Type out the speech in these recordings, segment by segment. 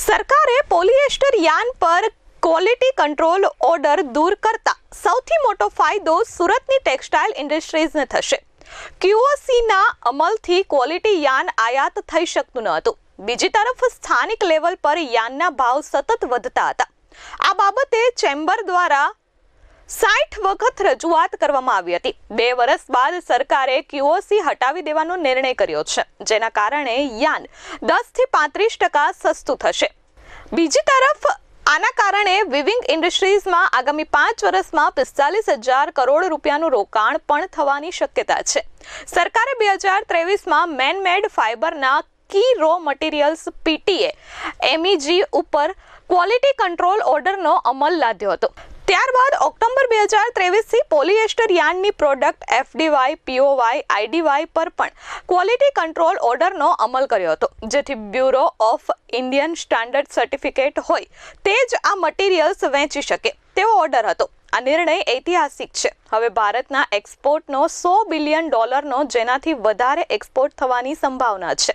સરકારે polyester yarn પર quality control order દૂર કરતા સૌથી મોટો ફાયદો સુરતની ટેક્સટાઇલ ઇન્ડસ્ટ્રીઝને થશે। QOCના અમલથી ક્વોલિટી યાન આયાત થઈ શકતું ન હતું। બીજી તરફ સ્થાનિક લેવલ પર યાનના ભાવ સતત વધતા હતા। આ બાબતે ચેમ્બર દ્વારા 60 વખત રજૂઆત કરવામાં આવી હતી। 2 વર્ષ બાદ સરકારે QOC હટાવી દેવાનો નિર્ણય કર્યો છે, જેના કારણે યાન 10 થી 35% સસ્તું થશે। બીજી તરફ આના કારણે વિવિંગ ઇન્ડસ્ટ્રીઝમાં આગામી 5 વર્ષમાં 45,000 કરોડ રૂપિયાનું રોકાણ પણ થવાની શક્યતા છે। સરકારે 2023માં મેન મેડ ફાઇબરના key raw materials PTA MEG ઉપર ક્વોલિટી કંટ્રોલ ઓર્ડરનો અમલ લાદ્યો હતો। ત્યારબાદ ઓક્ટોબર 2023થી પોલિએસ્ટર યાનની પ્રોડક્ટ FDY, POY, IDY પર પણ ક્વોલિટી કંટ્રોલ ઓર્ડરનો અમલ કર્યો હતો, જેથી bureau of Indian standard certificate હોય તે જ આ મટીરિયલ્સ વેચી શકે તેવો ઓર્ડર હતો। આ નિર્ણય ઐતિહાસિક છે। હવે ભારતના એક્સપોર્ટનો $100 બિલિયન જેનાથી વધારે એક્સપોર્ટ થવાની સંભાવના છે।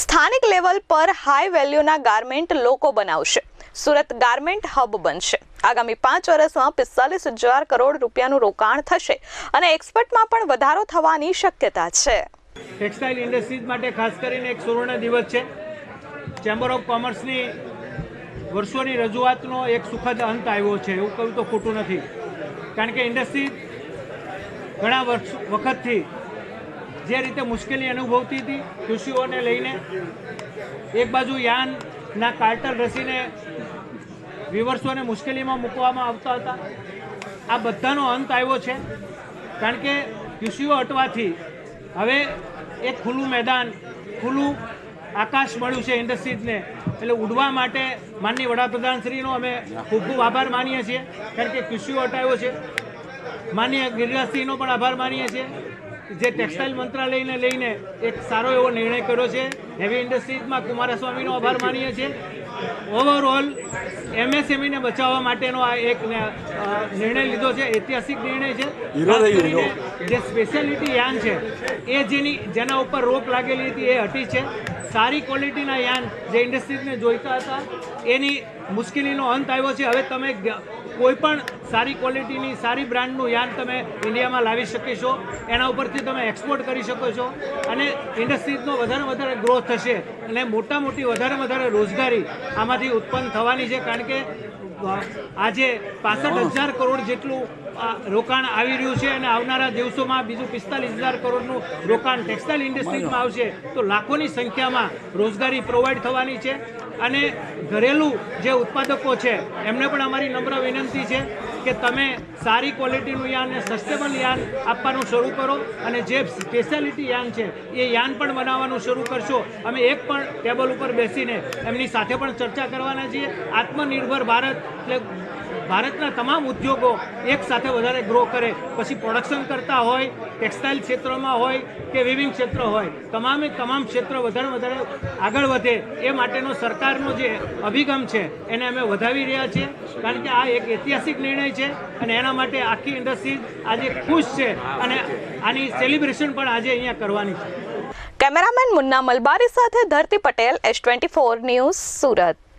સ્થાનિક લેવલ પર હાઈ વેલ્યુના ગાર્મેન્ટ લોકો બનાવશે। સુરત ગાર્મેન્ટ હબ બનશે। આગામી 5 વર્ષમાં 45,000 કરોડ રૂપિયાનું રોકાણ થશે અને એક્સપોર્ટમાં પણ વધારો થવાની શક્યતા છે। ટેક્સટાઇલ ઇન્ડસ્ટ્રીઝ માટે ખાસ કરીને એક સુવર્ણ દિવસ છે। ચેમ્બર ઓફ કોમર્સની વર્ષોની રજૂઆતનો એક સુખદ અંત આવ્યો છે, એવું કહું તો ખોટું નથી। કારણ કે ઇન્ડસ્ટ્રી ઘણા વખતથી જે રીતે મુશ્કેલી અનુભવતી હતી કૃષિઓને લઈને, એક બાજુ યાનના કાર્ટર રસીને વિવર્સોને મુશ્કેલીમાં મૂકવામાં આવતા હતા, આ બધાનો અંત આવ્યો છે। કારણ કે કૃષિઓ હટવાથી હવે એક ખુલ્લું મેદાન, ખુલ્લું આકાશ મળ્યું છે ઇન્ડસ્ટ્રીઝને। એટલે ઉડવા માટે માનનીય વડાપ્રધાનશ્રીનો અમે ખૂબ ખૂબ આભાર માનીએ છીએ, કારણ કે કૃષિઓ હટાવ્યો છે। માનનીય ગિરિરાજસિંહનો પણ આભાર માનીએ છીએ, જે ટેક્સટાઇલ મંત્રાલયને લઈને એક સારો એવો નિર્ણય કર્યો છે। હેવી ઇન્ડસ્ટ્રીઝમાં કુમારસ્વામીનો આભાર માનીએ છીએ। ઓવરઓલ MSMEને બચાવવા માટેનો આ એક નિર્ણય લીધો છે, ઐતિહાસિક નિર્ણય છે। ખાસ કરીને જે સ્પેશિયાલિટી યાન છે એ જેના ઉપર રોક લાગેલી હતી એ હટી છે। સારી ક્વોલિટીના યાન જે ઇન્ડસ્ટ્રીઝને જોઈતા હતા એની મુશ્કેલીનો અંત આવ્યો છે। હવે તમે કોઈ પણ સારી ક્વોલિટીની સારી બ્રાન્ડનું યાન તમે ઇન્ડિયામાં લાવી શકશો, એના ઉપરથી તમે એક્સપોર્ટ કરી શકો છો અને ઇન્ડસ્ટ્રીઝનો વધારે ગ્રોથ થશે અને મોટી વધારે રોજગારી આમાંથી ઉત્પન્ન થવાની છે। કારણ કે આજે 65,000 કરોડ જેટલું રોકાણ આવી રહ્યું છે અને આવનારા દિવસોમાં બીજું 45,000 કરોડનું રોકાણ ટેક્સટાઇલ ઇન્ડસ્ટ્રીઝમાં આવશે, તો લાખોની સંખ્યામાં રોજગારી પ્રોવાઈડ થવાની છે। અને ઘરેલું જે ઉત્પાદકો છે એમને પણ અમારી નમ્ર વિનંતી છે કે તમે સારી ક્વોલિટીનું યાન અને સસ્ટેબલ યાન આપવાનું શરૂ કરો અને જે સ્પેશિયાલિટી યાન છે એ યાન પણ બનાવવાનું શરૂ કરશો। અમે એક પણ ટેબલ ઉપર બેસીને એમની સાથે પણ ચર્ચા કરવાના છીએ। આત્મનિર્ભર ભારત એટલે ભારતના તમામ ઉદ્યોગો એક સાથે વધારે ગ્રો કરે, પછી પ્રોડક્શન કરતા હોય, ટેક્સટાઇલ ક્ષેત્રમાં હોય કે વિવિંગ ક્ષેત્ર હોય, તમામ ક્ષેત્ર વધારે આગળ વધે એ માટેનો સરકારનો જે અભિગમ છે એને અમે વધાવી રહ્યા છીએ। કારણ કે આ એક ઐતિહાસિક નિર્ણય છે અને એના માટે આખી ઇન્ડસ્ટ્રી આજે ખુશ છે અને આની સેલિબ્રેશન પણ આજે અહીંયા કરવાની છે। કેમેરામેન મુન્ના મલબારી સાથે ધરતી પટેલ, S24 ન્યૂઝ, સુરત।